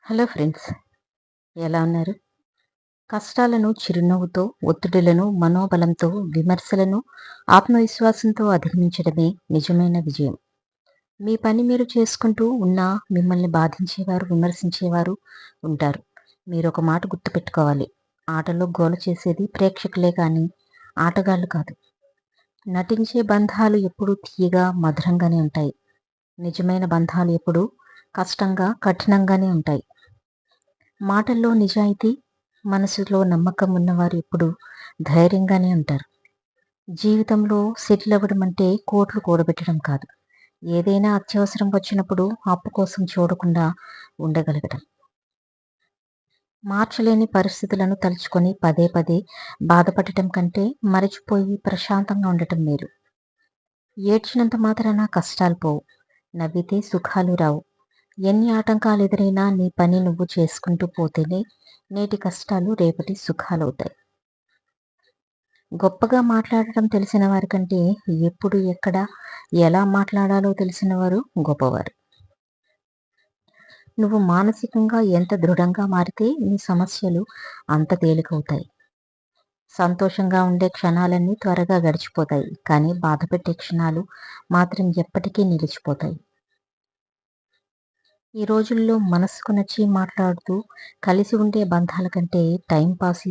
Hello friends, ఎలా ఉన్నారు? కష్టాలను చిరునవ్వుతో, ఒత్తిడులను మనోబలంతో, విమర్శలను ఆత్మవిశ్వాసంతో అధిగమించడమే నిజమైన విజయం. మీ పని మీరు చేసుకుంటూ ఉన్నా మిమ్మల్ని బాధించేవారు, విమర్శించేవారు ఉంటారు. మీరొక మాట గుర్తుపెట్టుకోవాలి. ఆటలో గోల చేసేది ప్రేక్షకులే కానీ ఆటగాళ్ళు కాదు. నటించే బంధాలు ఎప్పుడూ తీయగా, మధురంగానే ఉంటాయి. నిజమైన బంధాలు ఎప్పుడూ కష్టంగా, కఠినంగానే ఉంటాయి. మాటల్లో నిజాయితీ, మనసులో నమ్మకం ఉన్నవారు ఎప్పుడు ధైర్యంగానే ఉంటారు. జీవితంలో సెటిల్ అవ్వడం అంటే కోట్లు కూడబెట్టడం కాదు. ఏదైనా అత్యవసరం వచ్చినప్పుడు అప్పు కోసం చూడకుండా ఉండగలగడం. మార్చలేని పరిస్థితులను తలుచుకొని పదే పదే బాధపడటం కంటే మరచిపోయి ప్రశాంతంగా ఉండటం మేలు. ఏడ్చినంత మాత్రాన కష్టాలు పోవు. నవ్వితే సుఖాలు రావు. ఎన్ని ఆటంకాలు ఎదురైనా నీ పని నువ్వు చేసుకుంటూ పోతేనే నేటి కష్టాలు రేపటి సుఖాలవుతాయి. గొప్పగా మాట్లాడటం తెలిసిన వారి కంటే ఎప్పుడు ఎక్కడ ఎలా మాట్లాడాలో తెలిసిన వారు గొప్పవారు. నువ్వు మానసికంగా ఎంత దృఢంగా మారితే నీ సమస్యలు అంత తేలికవుతాయి. సంతోషంగా ఉండే క్షణాలన్నీ త్వరగా గడిచిపోతాయి, కానీ బాధపెట్టే క్షణాలు మాత్రం ఎప్పటికీ నిలిచిపోతాయి. ఈ రోజుల్లో మనసుకు నచ్చి మాట్లాడుతూ కలిసి ఉండే బంధాల కంటే టైం పాస్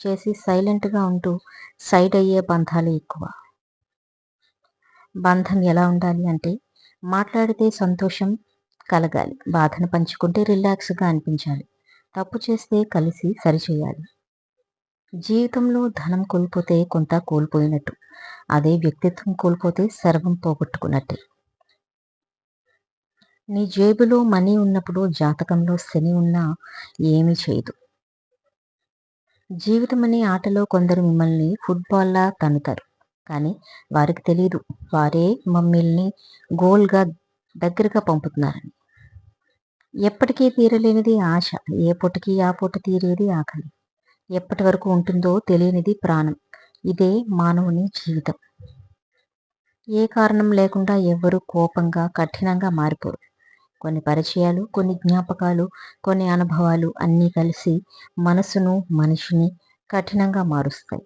చేసి సైలెంట్గా ఉంటూ సైడ్ అయ్యే బంధాలే ఎక్కువ. బంధం ఎలా ఉండాలి అంటే, మాట్లాడితే సంతోషం కలగాలి, బాధను పంచుకుంటే రిలాక్స్గా అనిపించాలి, తప్పు చేస్తే కలిసి సరిచేయాలి. జీవితంలో ధనం కోల్పోతే కొంత కోల్పోయినట్టు, అదే వ్యక్తిత్వం కోల్పోతే సర్వం పోగొట్టుకున్నట్టే. నీ జేబులో మనీ ఉన్నప్పుడు జాతకంలో శని ఉన్నా ఏమీ చేయదు. జీవితం అనే ఆటలో కొందరు మిమ్మల్ని ఫుట్బాల్లా తన్నుతారు, కానీ వారికి తెలియదు వారే మమ్మల్ని గోల్గా దగ్గరగా పంపుతున్నారని. ఎప్పటికీ తీరలేనిది ఆశ, ఏ పూటకి ఆ పూట తీరేది ఆకలి. ఎప్పటి వరకు ఉంటుందో తెలియనిది ప్రాణం. ఇదే మానవుని జీవితం. ఏ కారణం లేకుండా ఎవ్వరూ కోపంగా, కఠినంగా మారిపోరు. కొన్ని పరిచయాలు, కొన్ని జ్ఞాపకాలు, కొన్ని అనుభవాలు అన్నీ కలిసి మనసును, మనిషిని కఠినంగా మారుస్తాయి.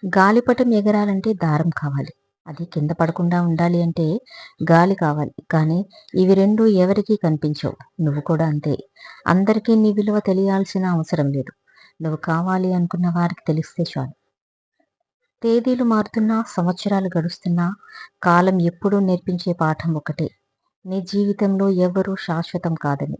గాలిపటం ఎగరాలంటే దారం కావాలి. అది కింద పడకుండా ఉండాలి అంటే గాలి కావాలి. కానీ ఇవి రెండు ఎవరికీ కనిపించవు. నువ్వు కూడా అంతే. అందరికీ నీ విలువ తెలియాల్సిన అవసరం లేదు. నువ్వు కావాలి అనుకున్న వారికి తెలిస్తే చాలు. తేదీలు మారుతున్నా, సంవత్సరాలు గడుస్తున్నా, కాలం ఎప్పుడూ నేర్పించే పాఠం ఒకటే: నీ జీవితంలో ఎవరూ శాశ్వతం కాదని.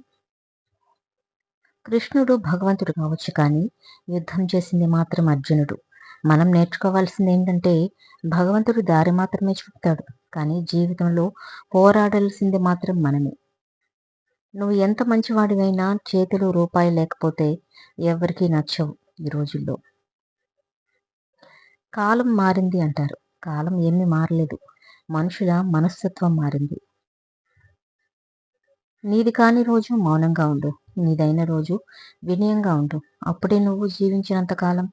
కృష్ణుడు భగవంతుడు కావచ్చు, కానీ యుద్ధం చేసింది మాత్రం అర్జునుడు. మనం నేర్చుకోవాల్సింది ఏంటంటే, భగవంతుడు దారి మాత్రమే చూపుతాడు, కానీ జీవితంలో పోరాడాల్సింది మాత్రం మనమే. నువ్వు ఎంత మంచివాడివైనా చేతిలో రూపాయి లేకపోతే ఎవరికీ నచ్చవు ఈ రోజుల్లో. కాలం మారింది అంటారు. కాలం ఏమీ మారలేదు. మనుషుల మనస్తత్వం మారింది. నీది కాని రోజు మౌనంగా ఉండు. నీదైన రోజు వినయంగా ఉండు. అప్పుడే నువ్వు జీవించినంత కాలం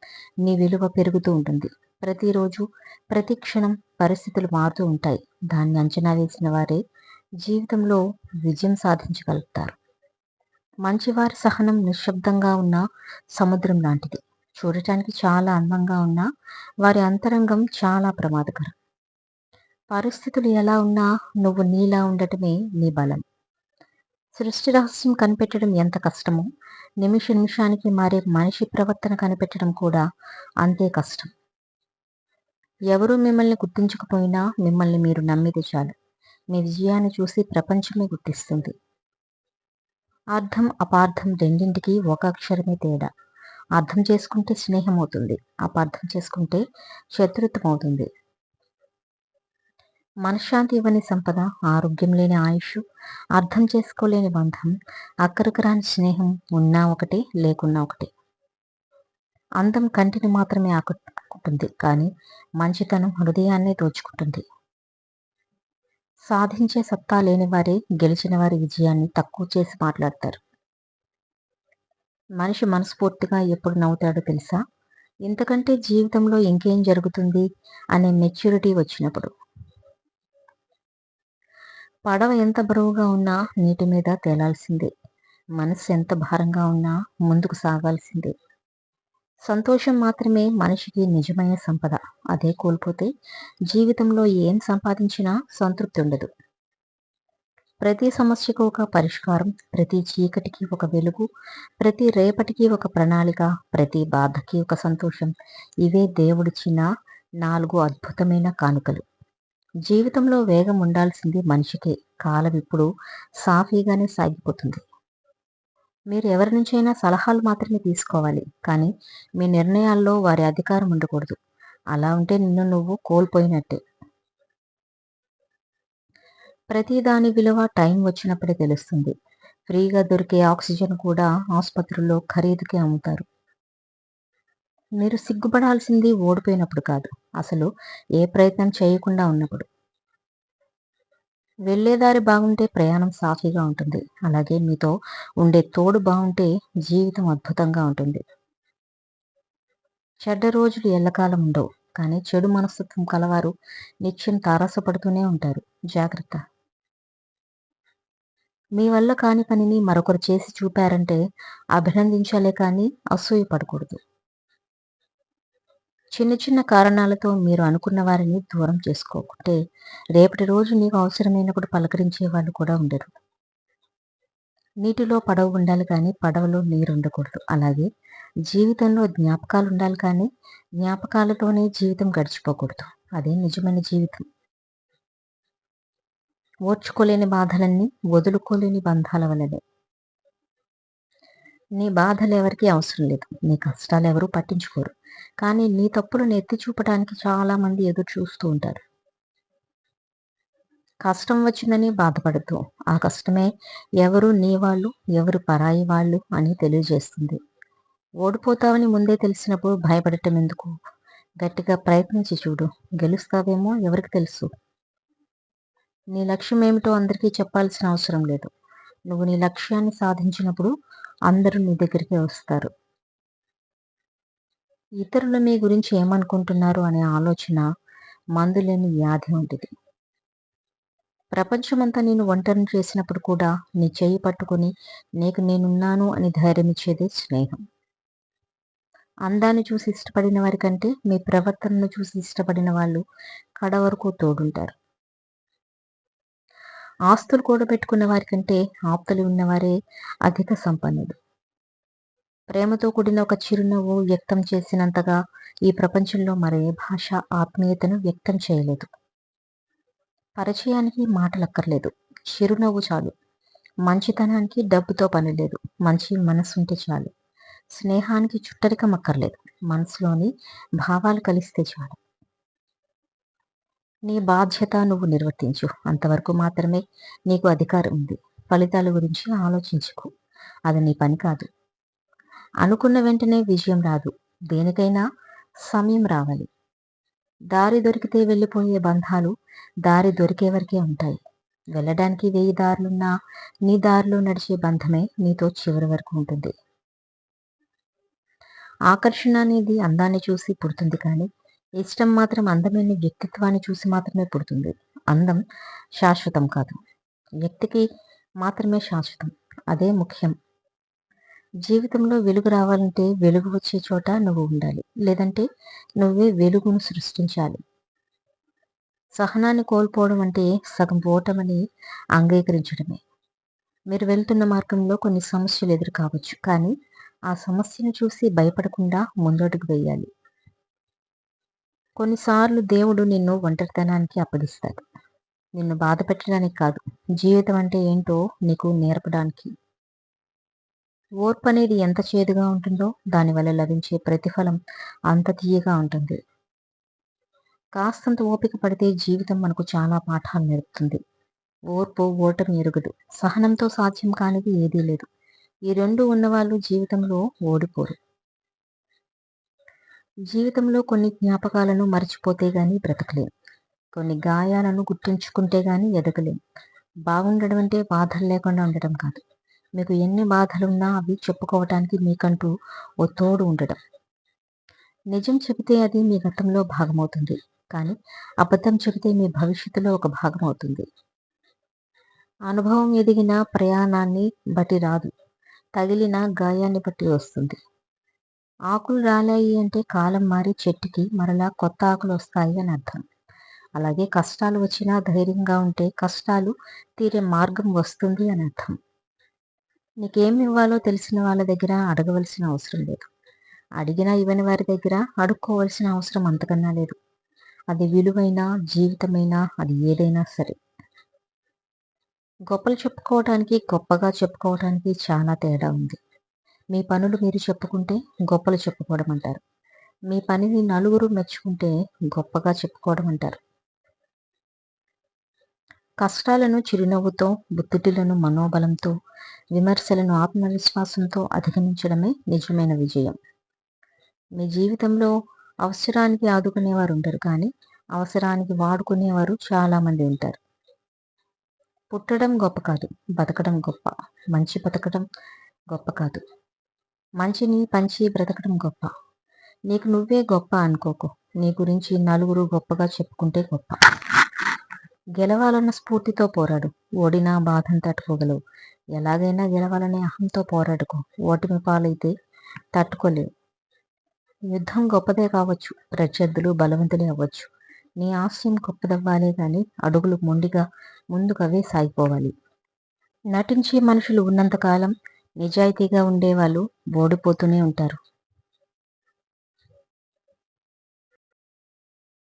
నీ విలువ పెరుగుతూ ఉంటుంది. ప్రతిరోజు, ప్రతి క్షణం పరిస్థితులు మారుతూ ఉంటాయి. దాన్ని అంచనా వేసిన వారే జీవితంలో విజయం సాధించగలుగుతారు. మంచివారి సహనం నిశ్శబ్దంగా ఉన్న సముద్రం లాంటిది. చూడటానికి చాలా అందంగా ఉన్నా వారి అంతరంగం చాలా ప్రమాదకరం. పరిస్థితులు ఎలా ఉన్నా నువ్వు నీలా ఉండటమే నీ బలం. సృష్టి రహస్యం కనిపెట్టడం ఎంత కష్టమో, నిమిష నిమిషానికి మారే మనిషి ప్రవర్తన కనిపెట్టడం కూడా అంతే కష్టం. ఎవరూ మిమ్మల్ని గుర్తించకపోయినా మిమ్మల్ని మీరు నమ్మితే చాలు. మీ విజయాన్ని చూసి ప్రపంచమే గుర్తిస్తుంది. అర్థం, అపార్థం రెండింటికి ఒక అక్షరమే తేడా. అర్థం చేసుకుంటే స్నేహం అవుతుంది, అపార్థం చేసుకుంటే శత్రుత్వం అవుతుంది. మనశ్శాంతి ఇవ్వని సంపద, ఆరోగ్యం లేని ఆయుష్, అర్థం చేసుకోలేని బంధం, అక్కరకు రాని స్నేహం ఉన్నా ఒకటే, లేకున్నా ఒకటే. అందం కంటిని మాత్రమే ఆకట్టుకుంటుంది, కానీ మంచితనం హృదయాన్నే దోచుకుంటుంది. సాధించే సత్తా లేని వారే గెలిచిన వారి విజయాన్ని తక్కువ చేసి మాట్లాడతారు. మనిషి మనస్ఫూర్తిగా ఎప్పుడు నవ్వుతాడో తెలుసా? ఇంతకంటే జీవితంలో ఇంకేం జరుగుతుంది అనే మెచ్యూరిటీ వచ్చినప్పుడు. పడవ ఎంత బరువుగా ఉన్నా నీటి మీద తేలాల్సిందే. మనసు ఎంత భారంగా ఉన్నా ముందుకు సాగాల్సిందే. సంతోషం మాత్రమే మనిషికి నిజమైన సంపద. అదే కోల్పోతే జీవితంలో ఏం సంపాదించినా సంతృప్తి ఉండదు. ప్రతి సమస్యకు ఒక పరిష్కారం, ప్రతి చీకటికి ఒక వెలుగు, ప్రతి రేపటికి ఒక ప్రణాళిక, ప్రతి బాధకి ఒక సంతోషం. ఇవే దేవుడిచ్చిన 4 అద్భుతమైన కానుకలు. జీవితంలో వేగం ఉండాల్సింది మనిషికే. కాలం ఇప్పుడు సాఫీగానే సాగిపోతుంది. మీరు ఎవరి నుంచైనా సలహాలు మాత్రమే తీసుకోవాలి. కానీ మీ నిర్ణయాల్లో వారి అధికారం ఉండకూడదు. అలా ఉంటే నిన్ను నువ్వు కోల్పోయినట్టే. ప్రతి దాని విలువ టైం వచ్చినప్పుడే తెలుస్తుంది. ఫ్రీగా దొరికే ఆక్సిజన్ కూడా ఆసుపత్రుల్లో ఖరీదుకే అమ్ముతారు. మీరు సిగ్గుపడాల్సింది ఓడిపోయినప్పుడు కాదు, అసలు ఏ ప్రయత్నం చేయకుండా ఉన్నప్పుడు. వెళ్ళేదారి బాగుంటే ప్రయాణం సాఫీగా ఉంటుంది. అలాగే మీతో ఉండే తోడు బాగుంటే జీవితం అద్భుతంగా ఉంటుంది. చెడ్డ రోజులు ఎల్లకాలం ఉండవు. కానీ చెడు మనస్తత్వం కలవారు నిత్యం తారసపడుతూనే ఉంటారు. జాగ్రత్త. మీ వల్ల కాని పనిని మరొకరు చేసి చూపారంటే అభినందించాలే కానీ అసూయ పడకూడదు. చిన్న చిన్న కారణాలతో మీరు అనుకున్న వారిని దూరం చేసుకోకుంటే రేపటి రోజు నీకు అవసరమైనప్పుడు పలకరించే వాళ్ళు కూడా ఉండరు. నీటిలో పడవ ఉండాలి కానీ పడవలో నీరు ఉండకూడదు. అలాగే జీవితంలో జ్ఞాపకాలు ఉండాలి కానీ జ్ఞాపకాలతోనే జీవితం గడిచిపోకూడదు. అదే నిజమైన జీవితం. ఓర్చుకోలేని బాధలన్నీ వదులుకోలేని బంధాల వలనే. నీ బాధలు ఎవరికీ అవసరం లేదు. నీ కష్టాలు ఎవరూ పట్టించుకోరు. కానీ నీ తప్పులను ఎత్తి చూపడానికి చాలా మంది ఎదురు చూస్తూ ఉంటారు. కష్టం వచ్చిందని బాధపడద్దు. ఆ కష్టమే ఎవరు నీ వాళ్ళు, ఎవరు పరాయి వాళ్ళు అని తెలియజేస్తుంది. ఓడిపోతావని ముందే తెలిసినప్పుడు భయపడటం ఎందుకు? గట్టిగా ప్రయత్నించి చూడు. గెలుస్తావేమో ఎవరికి తెలుసు. నీ లక్ష్యం ఏమిటో అందరికీ చెప్పాల్సిన అవసరం లేదు. నువ్వు నీ లక్ష్యాన్ని సాధించినప్పుడు అందరూ నీ దగ్గరికి వస్తారు. ఇతరులు మీ గురించి ఏమనుకుంటున్నారు అనే ఆలోచన మందులేని వ్యాధి వంటిది. ప్రపంచమంతా నేను ఒంటరిని చేసినప్పుడు కూడా నీ చెయ్యి పట్టుకొని నీకు నేనున్నాను అని ధైర్యం ఇచ్చేదే స్నేహం. అందాన్ని చూసి ఇష్టపడిన వారి కంటే మీ ప్రవర్తనను చూసి ఇష్టపడిన వాళ్ళు కడ వరకు తోడుంటారు. ఆస్తులు కూడబెట్టుకున్న వారి కంటే ఆప్తులు ఉన్నవారే అధిక సంపన్నులు. ప్రేమతో కూడిన ఒక చిరునవ్వు వ్యక్తం చేసినంతగా ఈ ప్రపంచంలో మరే భాష ఆత్మీయతను వ్యక్తం చేయలేదు. పరిచయానికి మాటలక్కర్లేదు, చిరునవ్వు చాలు. మంచితనానికి డబ్బుతో పని లేదు, మంచి మనసుంటే చాలు. స్నేహానికి చుట్టరికం అక్కర్లేదు, మనసులోని భావాలు కలిస్తే చాలు. నీ బాధ్యత నువ్వు నిర్వర్తించు, అంతవరకు మాత్రమే నీకు అధికారం ఉంది. ఫలితాల గురించి ఆలోచించుకో, అది నీ పని కాదు. అనుకున్న వెంటనే విజయం రాదు, దేనికైనా సమయం రావాలి. దారి దొరికితే వెళ్ళిపోయే బంధాలు దారి దొరికే వరకే ఉంటాయి. వెళ్ళడానికి 1000 దారులున్నా నీ దారిలో నడిచే బంధమే నీతో చివరి వరకు ఉంటుంది. ఆకర్షణ అనేది అందాన్ని చూసి పుడుతుంది కానీ ఇష్టం మాత్రం అందమైన వ్యక్తిత్వాన్ని చూసి మాత్రమే పుడుతుంది. అందం శాశ్వతం కాదు, వ్యక్తికి మాత్రమే శాశ్వతం. అదే ముఖ్యం. జీవితంలో వెలుగు రావాలంటే వెలుగు వచ్చే చోట నువ్వు ఉండాలి, లేదంటే నువ్వే వెలుగును సృష్టించాలి. సహనాన్ని కోల్పోవడం అంటే సగం ఓటమని అంగీకరించడమే. మీరు వెళ్తున్న మార్గంలో కొన్ని సమస్యలు ఎదురు కావచ్చు, కానీ ఆ సమస్యను చూసి భయపడకుండా ముందడుగు వేయాలి. కొన్నిసార్లు దేవుడు నిన్ను ఒంటరితనానికి అప్పగిస్తాడు. నిన్ను బాధ పెట్టడానికి కాదు, జీవితం అంటే ఏంటో నీకు నేర్పడానికి. ఓర్పు అనేది ఎంత చేదుగా ఉంటుందో దానివల్ల లభించే ప్రతిఫలం అంత తీయగా ఉంటుంది. కాస్తంత ఓపిక పడితే జీవితం మనకు చాలా పాఠాలు నేర్పుతుంది. ఓర్పు ఓటమి ఎరుగదు. సహనంతో సాధ్యం కానిది ఏదీ లేదు. ఈ రెండు ఉన్నవాళ్ళు జీవితంలో ఓడిపోరు. జీవితంలో కొన్ని జ్ఞాపకాలను మర్చిపోతే గాని బ్రతకలేం. కొన్ని గాయాలను గుర్తుంచుకుంటే గాని ఎదగలేం. బాగుండడం అంటే బాధలు లేకుండా ఉండటం కాదు. మీకు ఎన్ని బాధలున్నా అవి చెప్పుకోవటానికి మీకంటూ ఓ తోడు ఉండడం. నిజం చెబితే అది మీ గతంలో భాగమవుతుంది. కానీ అబద్ధం చెబితే మీ భవిష్యత్తులో ఒక భాగం అవుతుంది. అనుభవం ఎదిగిన ప్రయాణాన్ని బట్టి రాదు, తగిలిన గాయాన్ని బట్టి వస్తుంది. ఆకులు రాలాయి అంటే కాలం మారి చెట్టుకి మరలా కొత్త ఆకులు వస్తాయి అని అర్థం. అలాగే కష్టాలు వచ్చినా ధైర్యంగా ఉంటే కష్టాలు తీరే మార్గం వస్తుంది అని అర్థం. నీకేమి ఇవ్వాలో తెలిసిన వాళ్ళ దగ్గర అడగవలసిన అవసరం లేదు. అడిగినా ఇవ్వని వారి దగ్గర అడుక్కోవలసిన అవసరం అంతకన్నా లేదు. అది విలువైన జీవితమైనా అది ఏదైనా సరే. గొప్పలు చెప్పుకోవటానికి గొప్పగా చెప్పుకోవటానికి చాలా తేడా ఉంది. మీ పనులు మీరు చెప్పుకుంటే గొప్పలు చెప్పుకోవడం అంటారు. మీ పనిని నలుగురు మెచ్చుకుంటే గొప్పగా చెప్పుకోవడం అంటారు. కష్టాలను చిరునవ్వుతో, ఒత్తిడులను మనోబలంతో, విమర్శలను ఆత్మవిశ్వాసంతో అధిగమించడమే నిజమైన విజయం. మీ జీవితంలో అవసరానికి ఆదుకునేవారు ఉంటారు, కానీ అవసరానికి వాడుకునేవారు చాలామంది ఉంటారు. పుట్టడం గొప్ప కాదు, బతకడం గొప్ప. మంచి బతకడం గొప్ప కాదు, మంచిని పంచి బ్రతకడం గొప్ప. నీకు నువ్వే గొప్ప అనుకోకు. నీ గురించి నలుగురు గొప్పగా చెప్పుకుంటే గొప్ప. గెలవాలన్న స్ఫూర్తితో పోరాడు. ఓడినా బాధను తట్టుకోగలవు. ఎలాగైనా గెలవాలనే అహంతో పోరాడుకో. ఓటమి పాలైతే తట్టుకోలేవు. యుద్ధం గొప్పదే కావచ్చు, ప్రత్యర్థులు బలవంతులే అవ్వచ్చు. నీ ఆశయం గొప్పదవ్వాలే కానీ అడుగులు మొండిగా ముందుకవే సాగిపోవాలి. నటించే మనుషులు ఉన్నంతకాలం నిజాయితీగా ఉండేవాళ్ళు ఓడిపోతూనే ఉంటారు.